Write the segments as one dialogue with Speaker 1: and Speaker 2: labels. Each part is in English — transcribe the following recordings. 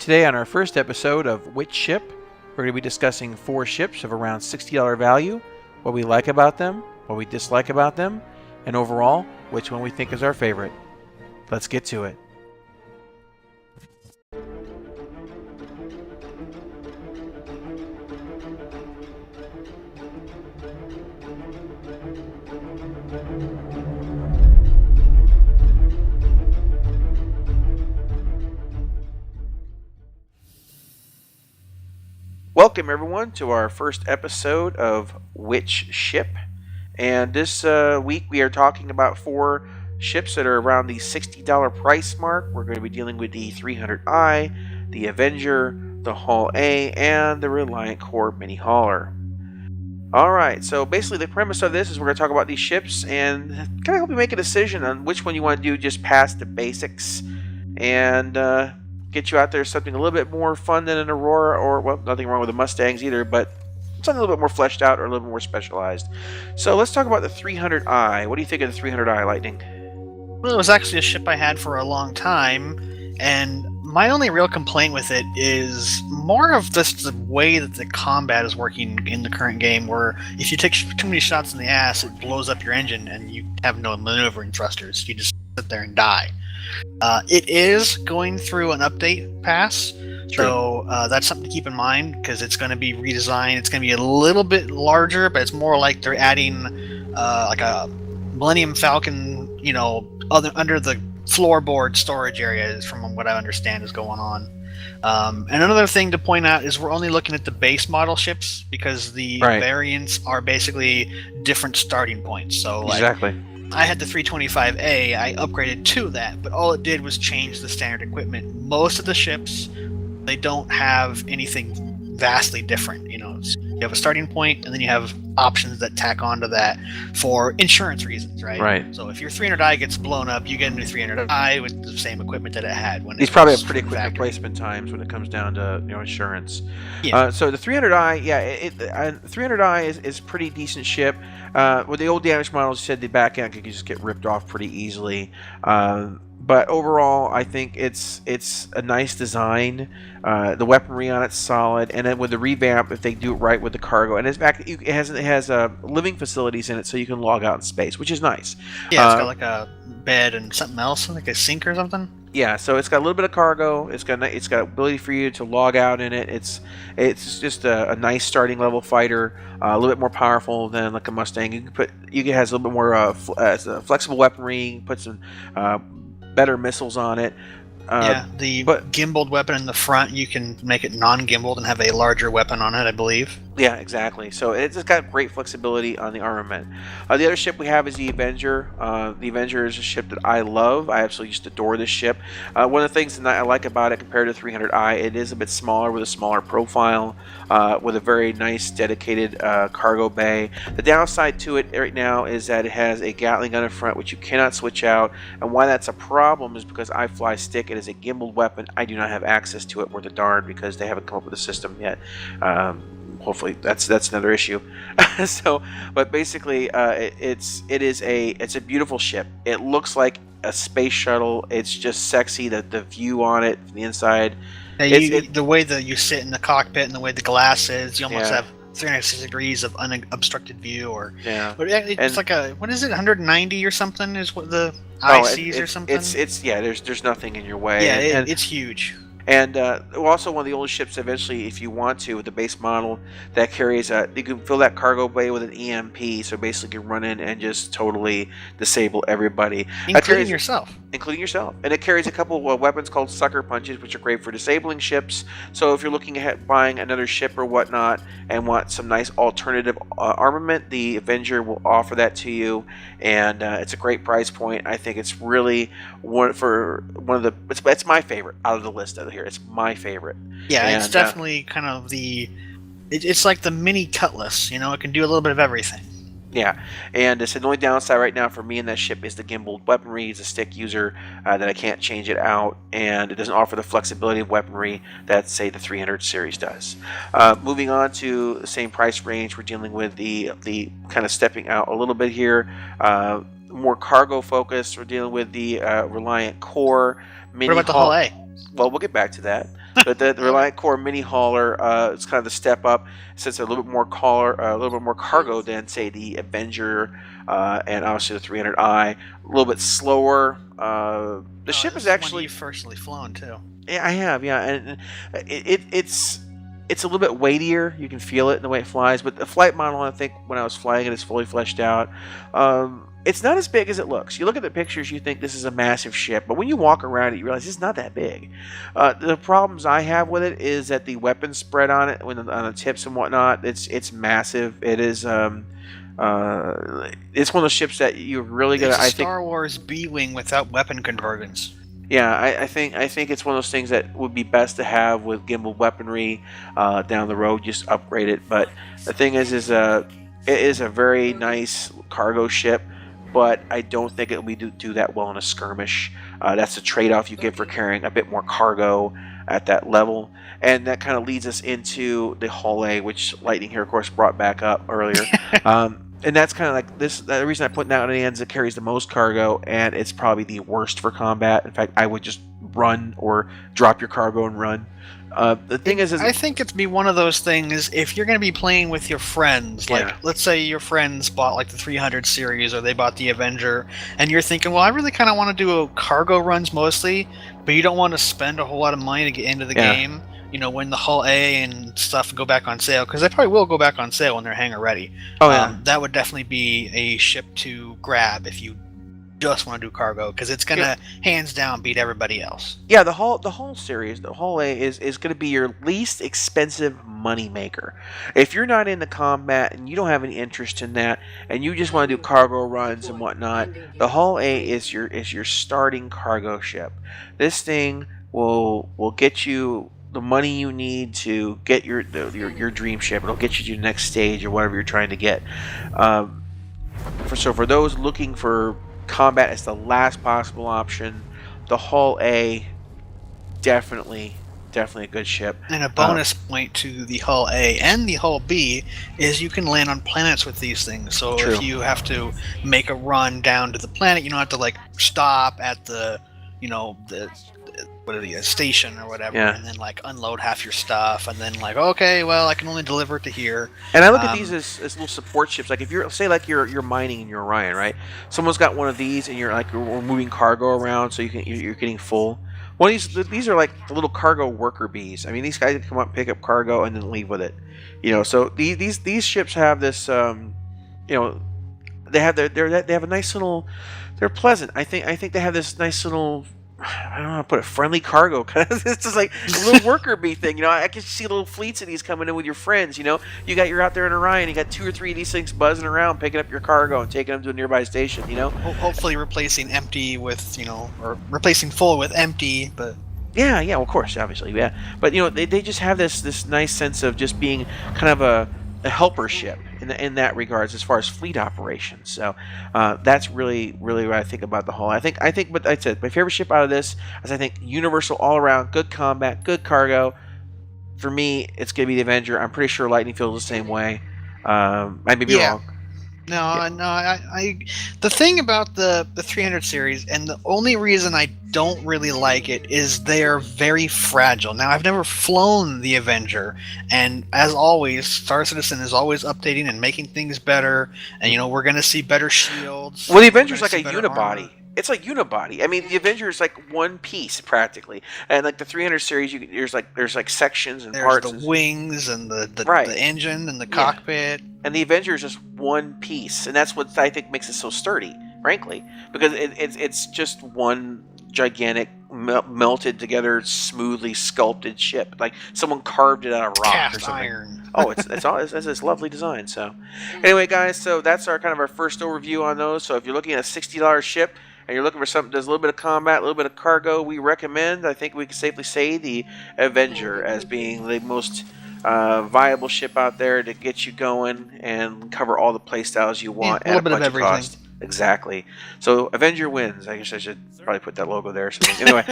Speaker 1: Today on our first episode of Which Ship, we're going to be discussing 4 ships of around $60 value, what we like about them, what we dislike about them, and overall, which one we think is our favorite. Let's get to it. Welcome everyone to our first episode of Which Ship, and this week we are talking about 4 ships that are around the $60 price mark. We're going to be dealing with the 300i, the Avenger, the Hull A, and the Reliant Corps Mini Hauler. Alright, so basically the premise of this is we're going to talk about these ships and kind of help you make a decision on which one you want to do just past the basics and get you out there something a little bit more fun than an Aurora, or, well, nothing wrong with the Mustangs either, but something a little bit more fleshed out or a little bit more specialized. So let's talk about the 300i. What do you think of the 300i, Lightning?
Speaker 2: Well, it was actually a ship I had for a long time, and my only real complaint with it is more of just the way that the combat is working in the current game, where if you take too many shots in the ass, it blows up your engine and you have no maneuvering thrusters. You just sit there and die. It is going through an update pass, so that's something to keep in mind, because it's going to be redesigned. It's going to be a little bit larger, but it's more like they're adding like a Millennium Falcon, under the floorboard storage area, from what I understand is going on. And another thing to point out is we're only looking at the base model ships, because the variants are basically different starting points. So
Speaker 1: exactly.
Speaker 2: I had the 325A, I upgraded to that, but all it did was change the standard equipment. Most of the ships, they don't have anything vastly different. You have a starting point, and then you have options that tack onto that for insurance reasons, right?
Speaker 1: Right.
Speaker 2: So if your 300i gets blown up, you get a new 300i with the same equipment that it had.
Speaker 1: These probably have pretty quick replacement times when it comes down to insurance.
Speaker 2: Yeah.
Speaker 1: So the 300i, 300i is pretty decent ship. With the old damaged models, you said the back end could just get ripped off pretty easily. But overall, I think it's a nice design. The weaponry on it's solid, and then with the revamp, if they do it right with the cargo, and it has living facilities in it, so you can log out in space, which is nice.
Speaker 2: Yeah, it's got like a bed and something else, like a sink or something. Yeah,
Speaker 1: so it's got a little bit of cargo. It's got ability for you to log out in it. It's just a nice starting level fighter, a little bit more powerful than like a Mustang. It has a little bit more flexible weaponry. You can put some better missiles on it.
Speaker 2: The gimbaled weapon in the front, you can make it non-gimbaled and have a larger weapon on it, I believe.
Speaker 1: Yeah, exactly. So it's got great flexibility on the armament. The other ship we have is the Avenger. The Avenger is a ship that I love. I absolutely just adore this ship. One of the things that I like about it compared to 300i, it is a bit smaller with a smaller profile, with a very nice dedicated cargo bay. The downside to it right now is that it has a Gatling gun in front, which you cannot switch out. And why that's a problem is because I fly stick. It is a gimbaled weapon. I do not have access to it worth a darn, because they haven't come up with a system yet. Hopefully that's another issue. But basically, it's a beautiful ship. It looks like a space shuttle. It's just sexy. The view on it from the inside.
Speaker 2: The way that you sit in the cockpit and the way the glass is, you almost have 360 degrees of unobstructed view. It's like what is it, 190 or something is what the eye sees or something?
Speaker 1: There's nothing in your way.
Speaker 2: Yeah, it's huge.
Speaker 1: And also one of the oldest ships, eventually, if you want to, with the base model, that carries you can fill that cargo bay with an EMP, so basically you can run in and just totally disable everybody.
Speaker 2: Including yourself.
Speaker 1: And it carries a couple of weapons called sucker punches, which are great for disabling ships. So if you're looking at buying another ship or whatnot and want some nice alternative armament, the Avenger will offer that to you. And it's a great price point. I think it's really it's my favorite out of the list here. It's my favorite.
Speaker 2: Yeah, and it's definitely kind of it's like the mini Cutlass. It can do a little bit of everything.
Speaker 1: Yeah, and the only downside right now for me in that ship is the gimbaled weaponry. It's a stick user that I can't change it out, and it doesn't offer the flexibility of weaponry that, say, the 300 series does. Moving on to the same price range, we're dealing with the kind of stepping out a little bit here. More cargo focused. We're dealing with the Reliant Corps
Speaker 2: What
Speaker 1: mini
Speaker 2: about the Hull
Speaker 1: haul.
Speaker 2: A?
Speaker 1: Well, we'll get back to that. But the Reliant Core Mini Hauler, it's kind of the step up, since a little bit more a little bit more cargo than say the Avenger and obviously the 300i. A little bit slower. The ship
Speaker 2: This
Speaker 1: is
Speaker 2: is one
Speaker 1: actually,
Speaker 2: you've personally flown too.
Speaker 1: yeah, I have, yeah, and it's a little bit weightier. You can feel it in the way it flies. But the flight model, I think, when I was flying it, is fully fleshed out. It's not as big as it looks. You look at the pictures, you think this is a massive ship, but when you walk around it, you realize it's not that big. The problems I have with it is that the weapon spread on it, on the tips and whatnot, it's massive. It is it's one of those ships that you really
Speaker 2: It's
Speaker 1: gotta.
Speaker 2: a
Speaker 1: I think,
Speaker 2: Star Wars B-wing without weapon convergence.
Speaker 1: yeah, I think it's one of those things that would be best to have with gimbal weaponry down the road. Just upgrade it. But the thing is it is a very nice cargo ship, but I don't think it will do that well in a skirmish. That's the trade-off you get for carrying a bit more cargo at that level, and that kind of leads us into the Hull A, which Lightning here, of course, brought back up earlier. And that's kind of like this. The reason I put that on the ends, it carries the most cargo, and it's probably the worst for combat. In fact, I would just run or drop your cargo and run. The thing is
Speaker 2: I think it'd be one of those things, if you're going to be playing with your friends, like,
Speaker 1: Yeah.
Speaker 2: let's say your friends bought, like, the 300 series, or they bought the Avenger, and you're thinking, well, I really kind of want to do cargo runs mostly, but you don't want to spend a whole lot of money to get into the
Speaker 1: Yeah.
Speaker 2: game, when the Hull A and stuff go back on sale, because they probably will go back on sale when they're hangar ready.
Speaker 1: Oh yeah.
Speaker 2: That would definitely be a ship to grab if you just want to do cargo, because it's going to hands down beat everybody else.
Speaker 1: Yeah, the Hull series, the Hull A is going to be your least expensive money maker. If you're not into combat and you don't have any interest in that, and you just want to do cargo runs and whatnot, the Hull A is your starting cargo ship. This thing will get you the money you need to get your dream ship. It'll get you to the next stage or whatever you're trying to get. For those looking for combat as the last possible option, the Hull A definitely a good ship.
Speaker 2: And a bonus point to the Hull A and the Hull B is you can land on planets with these things. So
Speaker 1: True.
Speaker 2: if you have to make a run down to the planet, you don't have to like stop at the station or whatever,
Speaker 1: Yeah.
Speaker 2: and then like unload half your stuff, and then like, okay, well, I can only deliver it to here.
Speaker 1: And I look at these as little support ships. Like if you're you're mining in your Orion, right? Someone's got one of these, and you're moving cargo around, so you're getting full. One of these are like the little cargo worker bees. I mean, these guys come up, pick up cargo, and then leave with it. So these ships have this. They have they have a nice little. They're pleasant. I think they have this nice little. I don't know how to put it. Friendly cargo kind of. It's just like a little worker bee thing. I can see little fleets of these coming in with your friends. You're out there in Orion. You got 2 or 3 of these things buzzing around, picking up your cargo and taking them to a nearby station.
Speaker 2: Hopefully replacing empty with or replacing full with empty, but.
Speaker 1: Yeah, well, of course, obviously, yeah. But they just have this nice sense of just being kind of a helper ship in that regards as far as fleet operations. So that's really what I think about the Hull. I think what I said, my favorite ship out of this is I think universal all around, good combat, good cargo. For me, it's gonna be the Avenger. I'm pretty sure Lightning feels the same way. I may be wrong.
Speaker 2: No, I the thing about the 300 series, and the only reason I don't really like it, is they're very fragile. Now, I've never flown the Avenger, and as always, Star Citizen is always updating and making things better, and we're going to see better shields.
Speaker 1: Well, the Avenger's like a
Speaker 2: better
Speaker 1: unibody.
Speaker 2: armor.
Speaker 1: It's like unibody. I mean, the Avenger is like one piece practically, and like the 300 series, there's like sections and
Speaker 2: There's
Speaker 1: parts.
Speaker 2: the wings and the
Speaker 1: Right.
Speaker 2: engine and the
Speaker 1: Yeah.
Speaker 2: cockpit.
Speaker 1: And the Avenger is just one piece, and that's what I think makes it so sturdy, frankly, because it's just one gigantic melted together, smoothly sculpted ship, like someone carved it out of rock or
Speaker 2: Cast
Speaker 1: something.
Speaker 2: iron.
Speaker 1: Oh, it's this lovely design. So, anyway, guys, so that's our first overview on those. So if you're looking at a $60 ship and you're looking for something that does a little bit of combat, a little bit of cargo, we recommend. I think we can safely say the Avenger as being the most viable ship out there to get you going and cover all the play styles you want
Speaker 2: Yeah, a little
Speaker 1: at
Speaker 2: bit
Speaker 1: a
Speaker 2: of
Speaker 1: budget
Speaker 2: everything.
Speaker 1: cost. Exactly. So Avenger wins. I guess I should probably put that logo there or something. Anyway,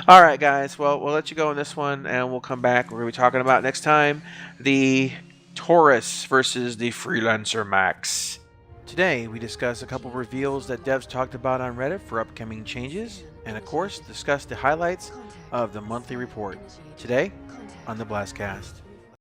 Speaker 1: all right, guys. Well, we'll let you go on this one, and we'll come back. We're going to be talking about next time the Taurus versus the Freelancer Max. Today, we discuss a couple reveals that devs talked about on Reddit for upcoming changes, and of course, discuss the highlights of the monthly report. Today, on the Blastcast.